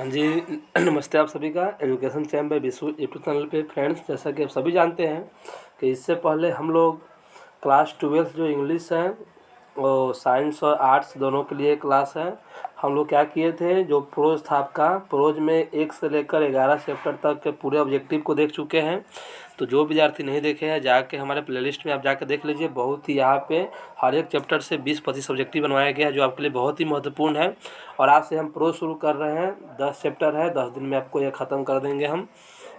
हाँ जी। नमस्ते आप सभी का education champ by Vishu YouTube channel पे फ्रेंड्स, जैसा कि आप सभी जानते हैं कि इससे पहले हम लोग क्लास 12 जो इंग्लिश है और साइंस और आर्ट्स दोनों के लिए क्लास है। हम लोग क्या किए थे, जो प्रोज था आपका, प्रोज में 1 से लेकर 11 चैप्टर तक के पूरे ऑब्जेक्टिव को देख चुके हैं। तो जो विद्यार्थी नहीं देखे हैं जाके हमारे प्लेलिस्ट में आप जाकर देख लीजिए। बहुत ही यहाँ पे हर एक चैप्टर से 20-25 ऑब्जेक्टिव बनवाया गया है, जो आपके लिए बहुत ही महत्वपूर्ण है। और आज से हम प्रोज शुरू कर रहे हैं। 10 चैप्टर है, 10 दिन में आपको यह ख़त्म कर देंगे हम।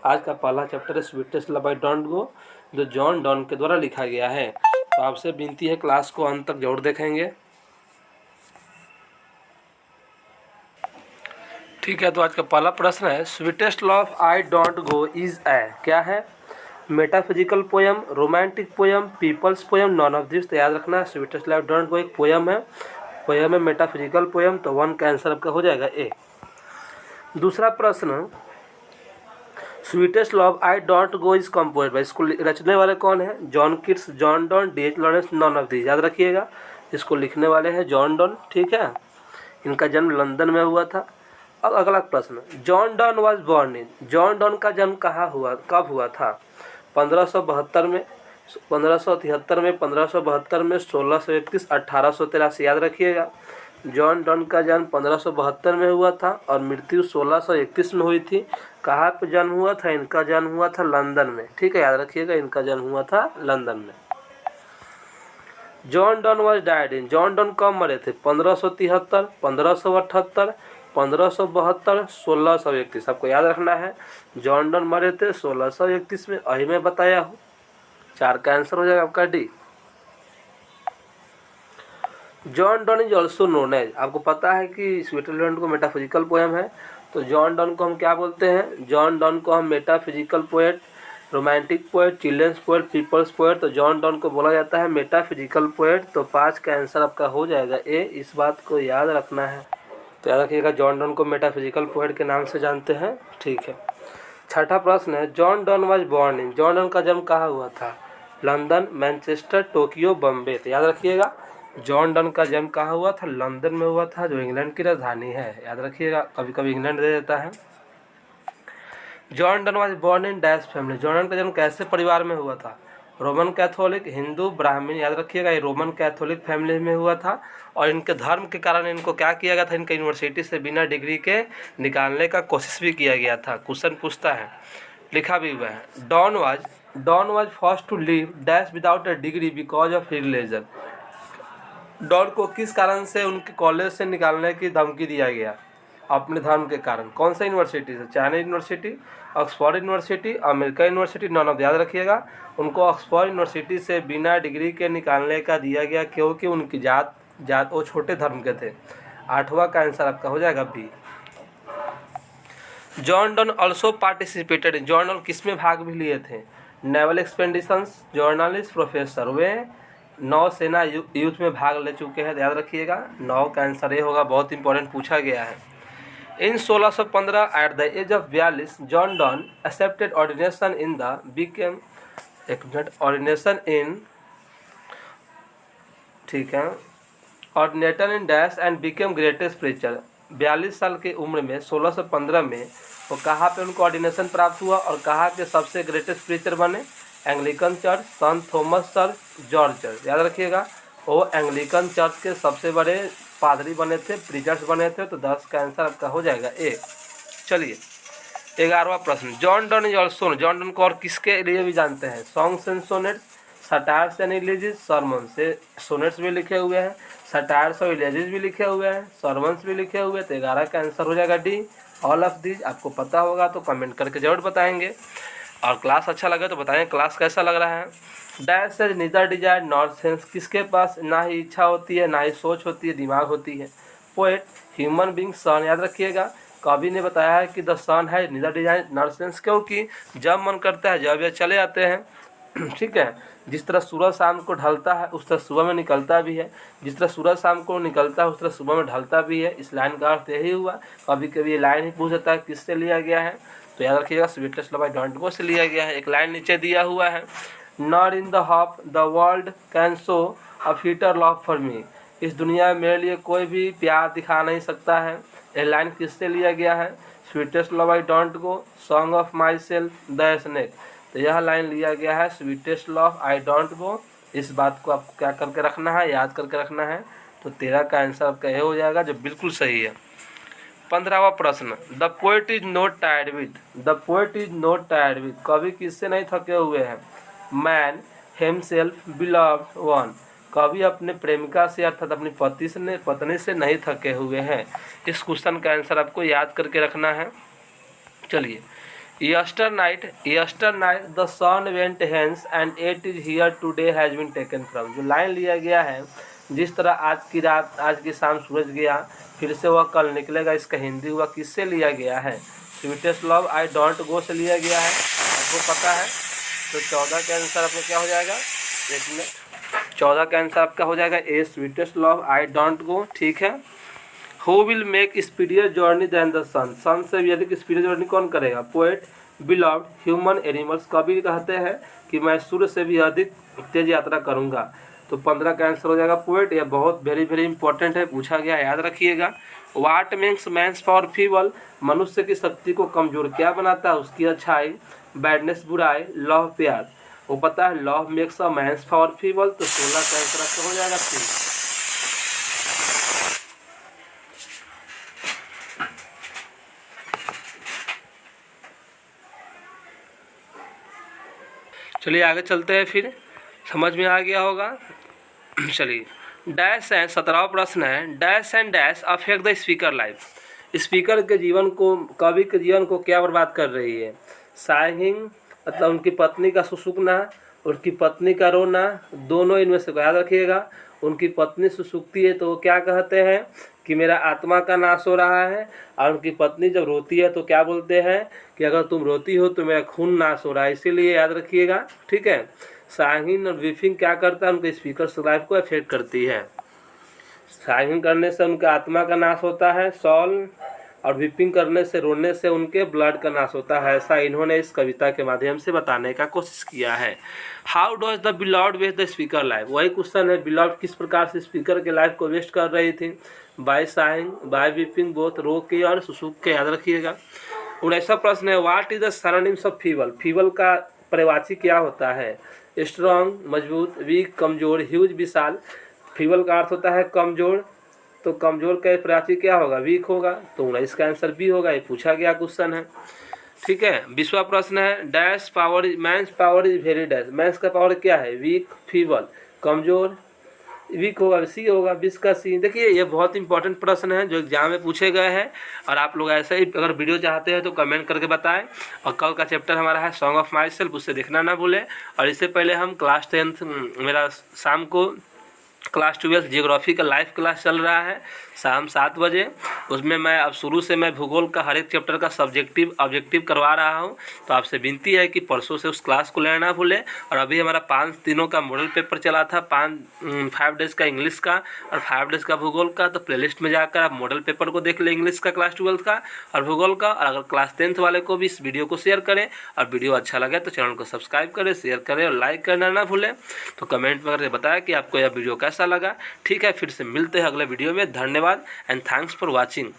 आज का पहला चैप्टर है sweetest love by don't go, जो जॉन डॉन के द्वारा लिखा गया है। तो आपसे विनती है क्लास को अंत तक जरूर देखेंगे। ठीक है, तो आज का पहला प्रश्न है sweetest love I don't go is a, क्या है? Metaphysical poem, romantic poem, people's poem, none of this. तो याद रखना स्वीटेस्ट लव डोंट गो एक पोयम है, पोयम है मेटाफिजिकल पोयम। तो 1 का आंसर आपका हो जाएगा ए। दूसरा प्रश्न, sweetest love I don't go is composed bye, इसको रचने वाले कौन है? John Keats, John Donne, D.H.. Lawrence, non of this. याद रखिएगा, इसको लिखने वाले हैं जॉन डॉन। ठीक है, इनका जन्म लंदन में हुआ था। अब अगला प्रश्न, John don was born in, John Donne का जन्म कहाँ हुआ, कब हुआ था? 1572 में, 1573 में, 1572 में, 1631, 1883। याद रखिएगा, जॉन डॉन का जन्म 1572 में हुआ था और मृत्यु 1631 में हुई थी। कहाँ पे जन्म हुआ था? इनका जन्म हुआ था लंदन में। ठीक है, याद रखिएगा, इनका जन्म हुआ था लंदन में। John Donne was died in, John Donne कब मरे थे? 1573, 1578, 1572, 1631। आपको याद रखना है, जॉन डॉन मरे थे 1631 में, अही मैं बताया हूँ। 4 का आंसर हो जाएगा आपका D. John Donne is also known as, आपको पता है कि स्विट्जरलैंड को मेटाफिजिकल पोएम है, तो जॉन डॉन को हम क्या बोलते हैं? जॉन डॉन को हम metaphysical poet, romantic poet, children's poet, people's poet. तो जॉन डॉन को बोला जाता है मेटाफिजिकल पोएट। तो 5 का आंसर आपका हो जाएगा ए, इस बात को याद रखना है। तो याद रखिएगा, जॉन डॉन को मेटाफिजिकल पोएट के नाम से जानते हैं। ठीक है, छठा प्रश्न है John Donne was born in, John Donne का जन्म कहाँ हुआ था? London, Manchester, Tokyo, Bombay. तो याद रखिएगा, जॉन डॉन का जन्म कहाँ हुआ था? लंदन में हुआ था, जो इंग्लैंड की राजधानी है। याद रखिएगा, कभी कभी इंग्लैंड दे देता है। John Donne was born in dash family, John Donne का जन्म कैसे परिवार में हुआ था? रोमन कैथोलिक, हिंदू, ब्राह्मण। याद रखिएगा, ये रोमन कैथोलिक फैमिली में हुआ था और इनके धर्म के कारण इनको क्या किया गया था? इनके यूनिवर्सिटी से बिना डिग्री के निकालने का कोशिश भी किया गया था। क्वेश्चन पूछता है, लिखा भी हुआ है, Donne was first to leave dash without a degree because of religion. Donne को किस कारण से उनके कॉलेज से निकालने की धमकी दिया गया? अपने धर्म के कारण। कौन सा यूनिवर्सिटी से? China university, Oxford university, America university, none of. याद रखिएगा, उनको ऑक्सफोर्ड यूनिवर्सिटी से बिना डिग्री के निकालने का दिया गया क्योंकि उनकी जात वो छोटे धर्म के थे। 8वां का आंसर आपका हो जाएगा B. John Donne also participated, John Donne किस में भाग भी लिए थे? Naval expeditions, journalist, professor. वे नौसेना युद्ध में भाग ले चुके हैं। याद रखिएगा, 9 का आंसर ये होगा, बहुत इंपॉर्टेंट पूछा गया है। In 1615 at the age of 42 John Donne accepted ordination in the became, एक मिनट, ऑर्डिनेशन इन, ठीक है, ordinator in dash and became greatest preacher. 42 साल की उम्र में 1615 में वो कहाँ पे उनको ऑर्डिनेशन प्राप्त हुआ और कहाँ के सबसे ग्रेटेस्ट प्रीचर बने? एंग्लिकन चर्च, संत थॉमस चर्च, जॉर्ज चर्च। याद रखिएगा, वो एंग्लिकन चर्च के सबसे बड़े पादरी बने थे, प्रीचर्स बने थे। तो 10 का आंसर आपका हो जाएगा ए। चलिए 11वां प्रश्न, John Donne is also, John Donne को और किसके लिए भी जानते हैं? Songs and sonnets, satires and elegies, sermon से सोनेट्स भी लिखे हुए हैं, सटायर्स और इलेजिस भी लिखे हुए हैं, सरमन्स भी लिखे हुए हैं। तो 11 का आंसर हो जाएगा डी, ऑल ऑफ दीज। आपको पता होगा तो कमेंट करके जरूर बताएंगे और क्लास अच्छा लगे तो बताएं क्लास कैसा लग रहा है। Dash is neither desire nor sense, किसके पास ना ही इच्छा होती है ना ही सोच होती है, दिमाग होती है? पोएट, ह्यूमन बींग, सन। याद रखिएगा, कवि ने बताया है कि द सन है नीदर डिजायर नॉर सेंस, क्योंकि जब मन करता है जब ये चले आते हैं। ठीक है, जिस तरह सूरज शाम को ढलता है उस तरह सुबह में निकलता भी है, जिस तरह सूरज शाम को निकलता है उस तरह सुबह में ढलता भी है। इस लाइन का अर्थ यही हुआ। कभी कभी ये लाइन ही पूछ देता है किससे लिया गया है, तो याद रखिएगा sweetest love by don't go से लिया गया है। एक लाइन नीचे दिया हुआ है, not in the hope the world can show a fitter love for me, इस दुनिया में मेरे लिए कोई भी प्यार दिखा नहीं सकता है ये लाइन किससे लिया गया है? Sweetest love I don't go, song of my self, the snake. तो यह लाइन लिया गया है स्वीटेस्ट लव आई डोंट गो। इस बात को आपको क्या करके रखना है, याद करके रखना है। तो 13 का आंसर आपका यह हो जाएगा जो बिल्कुल सही है। 15वां प्रश्न, the poet is not tired with, the poet is not tired with, कवि किससे नहीं थके हुए हैं? मैन हिमसेल्फ बिलव्ड वन, कवि अपने प्रेमिका से अर्थात अपनी पत्नी से नहीं थके हुए हैं। इस क्वेश्चन का आंसर आपको याद करके रखना है। चलिए, yesternight the sun went hence and yet is here today has been taken from, जो लाइन लिया गया है, जिस तरह आज की रात आज की शाम सूरज गया फिर से वह कल निकलेगा, इसका हिंदी हुआ किससे लिया गया है? Sweetest love I don't go से लिया गया है, आपको पता है। तो 14 का आंसर आपका क्या हो जाएगा? 1 मिनट, 14 का आंसर आपका हो जाएगा A, sweetest love I don't go. ठीक है। Who will make speedier journey than the sun, sun से भी अधिक स्पीडियर जर्नी कौन करेगा? पोएट, बिलव्ड, ह्यूमन, एनिमल्स, कवि कहते हैं कि मैं सूर्य से भी अधिक तेज यात्रा करूंगा। तो 15 का आंसर हो जाएगा पोएट। यह बहुत वेरी वेरी इंपॉर्टेंट है, पूछा गया, याद रखिएगा। What makes man's power feeble, मनुष्य की शक्ति को कमजोर क्या बनाता है? उसकी अच्छाई, बैडनेस बुराई, लव प्यार। वो पता है love makes a man's power feeble. तो 16 का आंसर आपका हो जाएगा सी। चलिए आगे चलते हैं, फिर समझ में आ गया होगा। चलिए, डैश एंड 17वां प्रश्न है, dash and dash affect the speaker life, speaker के जीवन को, कवि के जीवन को क्या बर्बाद कर रही है? साइंग मतलब उनकी पत्नी का सुसुकना, उनकी पत्नी का रोना, दोनों इनमें से याद रखिएगा। उनकी पत्नी सुसुकती है तो वो क्या कहते हैं कि मेरा आत्मा का नाश हो रहा है, और उनकी पत्नी जब रोती है तो क्या बोलते हैं कि अगर तुम रोती हो तो मेरा खून नाश हो रहा है, इसीलिए याद रखिएगा। ठीक है। साइंग और वीपिंग क्या करता है? उनके स्पीकर लाइफ को अफेक्ट करती है। साइंग करने से उनका आत्मा का नाश होता है, सॉल, और वीपिंग करने से, रोने से उनके ब्लड का नाश होता है। ऐसा इन्होंने इस कविता के माध्यम से बताने का कोशिश किया है। How does the beloved waste the speaker life, वही क्वेश्चन है, बिलव्ड किस प्रकार से स्पीकर के लाइफ को वेस्ट कर रही थी? By saying, by weeping, both, रो के और सुसुक के, याद रखिएगा। 19वां प्रश्न है, what is the synonyms of feeble, feeble का परिवाची क्या होता है? स्ट्रॉन्ग मजबूत, वीक कमजोर, ह्यूज विशाल। फीबल का अर्थ होता है कमजोर, तो कमजोर का परिवाची क्या होगा? वीक होगा। तो 19 का आंसर बी होगा, ये पूछा गया क्वेश्चन है। ठीक है। 20वां प्रश्न है, dash power, man's power is very dash, man's का पावर क्या है? वीक, फीबल, कमजोर, वीक होगा, सी होगा, 20 का सी। देखिए ये बहुत इंपॉर्टेंट प्रश्न है जो एग्जाम में पूछे गए हैं, और आप लोग ऐसे ही अगर वीडियो चाहते हैं तो कमेंट करके बताएं। और कल का चैप्टर हमारा है सॉन्ग ऑफ माई सेल्फ, उससे देखना ना भूलें। और इससे पहले हम क्लास 10 मेरा शाम को क्लास 12 जियोग्राफी का लाइव क्लास चल रहा है शाम 7 बजे। उसमें मैं अब शुरू से मैं भूगोल का हर एक चैप्टर का सब्जेक्टिव ऑब्जेक्टिव करवा रहा हूं, तो आपसे विनती है कि परसों से उस क्लास को लेना ना भूलें। और अभी हमारा 5 दिनों का मॉडल पेपर चला था, 5 डेज़ का इंग्लिश का और 5 डेज़ का भूगोल का। तो प्लेलिस्ट में जाकर आप मॉडल पेपर को देख लें, इंग्लिश का क्लास 12 का और भूगोल का। और अगर क्लास 10th वाले को भी इस वीडियो को शेयर करें, और वीडियो अच्छा लगे तो चैनल को सब्सक्राइब करें, शेयर करें और लाइक करना ना भूलें। तो कमेंट में करके बताएं कि आपको यह वीडियो कैसा लगा। ठीक है, फिर से मिलते हैं अगले वीडियो में। धन्यवाद एंड थैंक्स फॉर वॉचिंग।